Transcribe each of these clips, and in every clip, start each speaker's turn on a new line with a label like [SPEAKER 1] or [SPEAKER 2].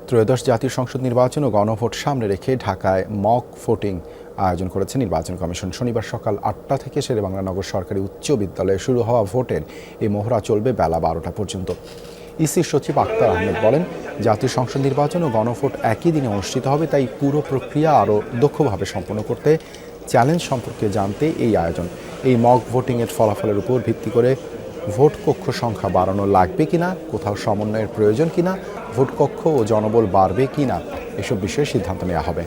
[SPEAKER 1] ত্রয়োদশ জাতীয় সংসদ নির্বাচন ও গণভোট সামনে রেখে ঢাকায় মক ভোটিং আয়োজন করেছে নির্বাচন কমিশন। শনিবার সকাল ৮টা থেকে শেরেবাংলা নগর সরকারি উচ্চ বিদ্যালয়ে শুরু হওয়া ভোটের এই মহড়া চলবে বেলা ১২টা পর্যন্ত। ইসি সচিব আক্তার আহমেদ বলেন, জাতীয় সংসদ নির্বাচন ও গণভোট একই দিনে অনুষ্ঠিত হবে, তাই পুরো প্রক্রিয়া আরও দক্ষভাবে সম্পন্ন করতে চ্যালেঞ্জ সম্পর্কে জানতে এই আয়োজন। এই মক ভোটিংয়ের ফলাফলের উপর ভিত্তি করে ভোট কক্ষ সংখ্যা বাড়ানো লাগবে কিনা, কোথাও সমন্বয়ের প্রয়োজন কিনা, ভোট কক্ষ ও জনবল বাড়বে কিনা, এসব বিষয়ে সিদ্ধান্ত নেওয়া হবে।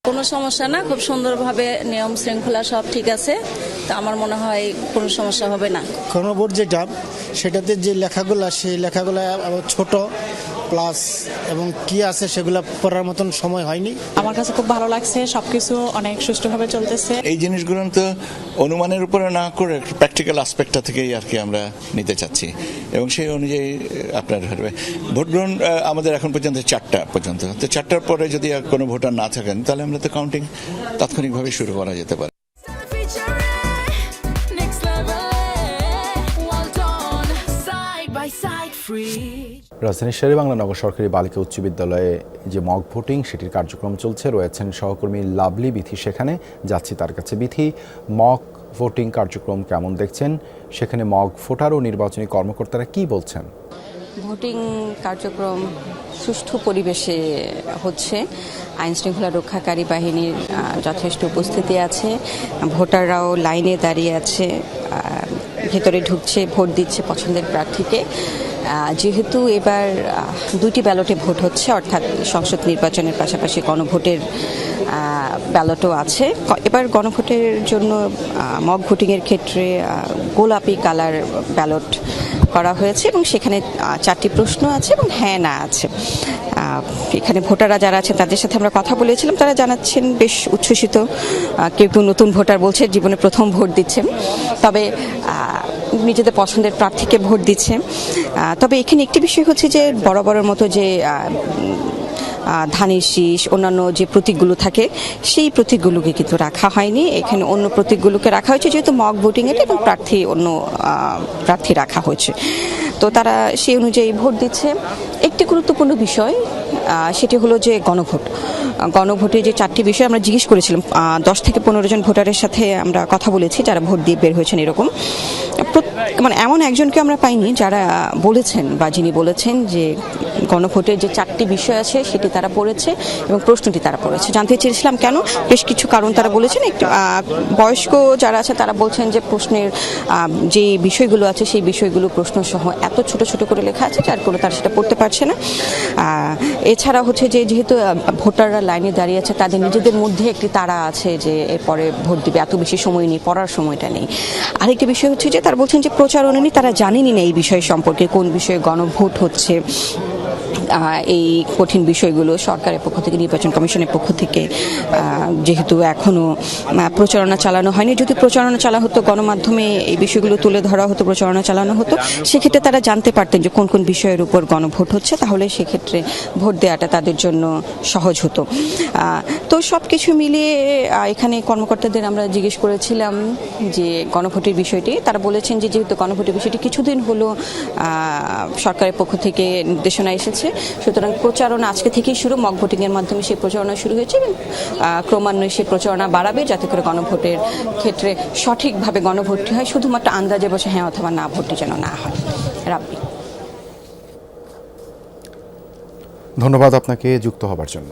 [SPEAKER 2] কোনো সমস্যা না, খুব সুন্দরভাবে নিয়ম শৃঙ্খলা সব ঠিক আছে, তো আমার মনে হয় কোনো সমস্যা হবে না।
[SPEAKER 3] গণভোট যেটা, সেটাতে যে লেখাগুলো, সেই লেখাগুলো ছোট প্লাস এবং কি আছে সেগুলো পড়ার মতন সময় হয়নি।
[SPEAKER 4] আমার কাছে খুব ভালো লাগছে, সবকিছু অনেক সুষ্ঠুভাবে চলতেছে।
[SPEAKER 5] এই জিনিসগুলো তো অনুমানের উপরে না করে প্র্যাকটিক্যাল আসপেক্টটা থেকেই আর কি আমরা নিতে চাচ্ছি, এবং সেই অনুযায়ী আপনার ভোট গ্রহণ আমাদের এখন পর্যন্ত 4টা পর্যন্ত, তো 4টার পরে যদি কোনো ভোটার না থাকেন তাহলে আমরা তো কাউন্টিং তাৎক্ষণিকভাবে শুরু করা যেতে পারে।
[SPEAKER 1] রাজধানীর শেরেবাংলা নগর সরকারি বালিকা উচ্চ বিদ্যালয়ে যে মক ভোটিং সেটির কার্যক্রম চলছে। রয়েছেন সহকর্মী লাভলি বিথি, সেখানে যাচ্ছি তার কাছে। বিথি, মক ভোটিং কার্যক্রম কেমন দেখছেন? সেখানে মক ভোটার ও নির্বাচনী কর্মকর্তারা কি বলছেন?
[SPEAKER 2] ভোটিং কার্যক্রম সুষ্ঠু পরিবেশে হচ্ছে, আইন শৃঙ্খলা রক্ষাকারী বাহিনীর যথেষ্ট উপস্থিতি আছে, ভোটাররাও লাইনে দাঁড়িয়ে আছে, ভেতরে ঢুকছে, ভোট দিচ্ছে পছন্দের প্রার্থীকে। যেহেতু এবার 2টি ব্যালটে ভোট হচ্ছে, অর্থাৎ সংসদ নির্বাচনের পাশাপাশি গণভোটের ব্যালটও আছে। এবার গণভোটের জন্য মক ভোটিংয়ের ক্ষেত্রে গোলাপি কালার ব্যালট করা হয়েছে এবং সেখানে 4টি প্রশ্ন আছে এবং হ্যাঁ না আছে। এখানে ভোটাররা যারা আছেন তাদের সাথে আমরা কথা বলেছিলাম, তারা জানাচ্ছেন বেশ উচ্ছ্বসিত। কেউ কেউ নতুন ভোটার বলছে জীবনে প্রথম ভোট দিচ্ছেন, তবে নিজেদের পছন্দের প্রার্থীকে ভোট দিচ্ছে। তবে এখানে একটি বিষয় হচ্ছে যে বরাবরের মতো যে ধানের শীষ, অন্যান্য যে প্রতীকগুলো থাকে সেই প্রতীকগুলোকে কিন্তু রাখা হয়নি। এখানে অন্য প্রতীকগুলোকে রাখা হয়েছে, যেহেতু মক ভোটিং এটা এবং অন্য প্রার্থী রাখা হয়েছে, তো তারা সেই অনুযায়ী ভোট দিচ্ছে। একটি গুরুত্বপূর্ণ বিষয় সেটি হলো যে গণভোটের যে 4টি বিষয় আমরা জিজ্ঞেস করেছিলাম, 10 থেকে 15 জন ভোটারের সাথে আমরা কথা বলেছি যারা ভোট দিয়ে বের হয়েছেন। এরকম মানে এমন একজনকে আমরা পাইনি যারা বলেছেন বা যিনি বলেছেন যে গণভোটের যে 4টি বিষয় আছে সেটি তারা পড়েছে এবং প্রশ্নটি তারা পড়েছে। জানতে চেয়েছিলাম কেন, বেশ কিছু কারণ তারা বলেছেন। একটু বয়স্ক যারা আছে তারা বলছেন যে প্রশ্নের যে বিষয়গুলো আছে সেই বিষয়গুলো প্রশ্ন সহ এত ছোট ছোট করে লেখা আছে যার কোনো তারা সেটা পড়তে পারছে না। এছাড়া হচ্ছে যে যেহেতু ভোটাররা লাইনে দাঁড়িয়ে আছে, তাদের নিজেদের মধ্যে একটি তাড়া আছে যে এরপরে ভোট দিবে, এত বেশি সময় নেই, পড়ার সময়টা নেই। আরেকটি বিষয় হচ্ছে যে তারা বলছেন যে প্রচারণা নেই, তারা জানেনই না এই বিষয় সম্পর্কে, কোন বিষয়ে গণভোট হচ্ছে। এই কঠিন বিষয়গুলো সরকারের পক্ষ থেকে, নির্বাচন কমিশনের পক্ষ থেকে যেহেতু এখনো প্রচারণা চালানো হয়নি, যদি প্রচারণা চালানো হতো, গণমাধ্যমে এই বিষয়গুলো তুলে ধরা হতো, প্রচারণা চালানো হতো, সেক্ষেত্রে তারা জানতে পারতেন যে কোন কোন বিষয়ের উপর গণভোট হচ্ছে, তাহলে সেক্ষেত্রে ভোট দেওয়াটা তাদের জন্য সহজ হতো। তো সব কিছু মিলিয়ে এখানে কর্মকর্তাদের আমরা জিজ্ঞেস করেছিলাম যে গণভোটের বিষয়টি, তারা বলেছেন যে যেহেতু গণভোটের বিষয়টি কিছুদিন হলো সরকারের পক্ষ থেকে নির্দেশনা এসেছে, সুতরাং প্রচারণা আজকে থেকেই শুরু, মক ভোটিংয়ের মাধ্যমে সেই প্রচারণা শুরু হয়েছে এবং ক্রমান্বয়ে সেই প্রচারণা বাড়াবে যাতে করে গণভোটের ক্ষেত্রে সঠিকভাবে গণভোটটি হয়, শুধুমাত্র আন্দাজে বসে হ্যাঁ অথবা না ভোটটি যেন না হয়। রাব্বি,
[SPEAKER 1] ধন্যবাদ আপনাকে যুক্ত হবার জন্য।